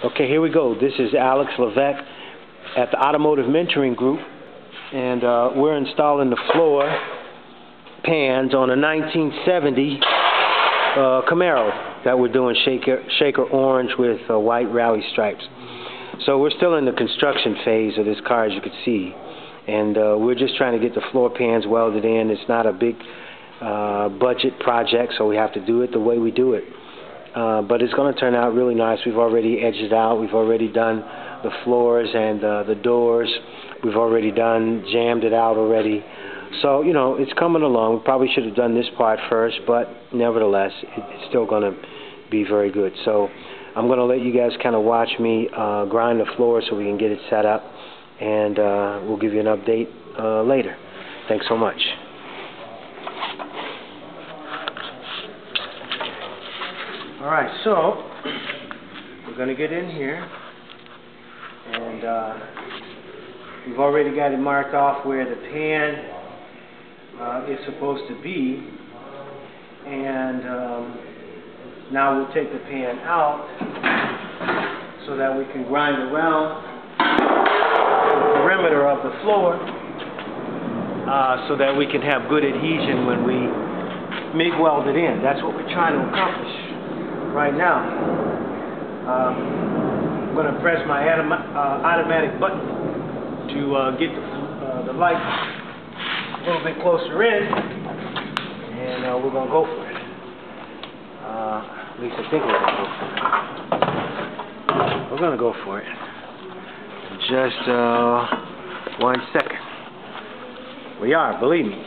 Okay, here we go. This is Alex Levesque at the Automotive Mentoring Group, and we're installing the floor pans on a 1970 Camaro that we're doing shaker orange with white rally stripes. So we're still in the construction phase of this car, as you can see, and we're just trying to get the floor pans welded in. It's not a big budget project, so we have to do it the way we do it. But it's going to turn out really nice. We've already edged it out. We've already done the floors and the doors. We've already jammed it out already. So, you know, it's coming along. We probably should have done this part first, but nevertheless, it's still going to be very good. So I'm going to let you guys kind of watch me grind the floor so we can get it set up, and we'll give you an update later. Thanks so much. Alright, so we're going to get in here, and we've already got it marked off where the pan is supposed to be, and now we'll take the pan out so that we can grind around the perimeter of the floor so that we can have good adhesion when we MIG weld it in. That's what we're trying to accomplish right now. I'm going to press my automatic button to get the light a little bit closer in, and we're going to go for it. At least I think we're going to go for it. We're going to go for it. Just 1 second. We are, believe me.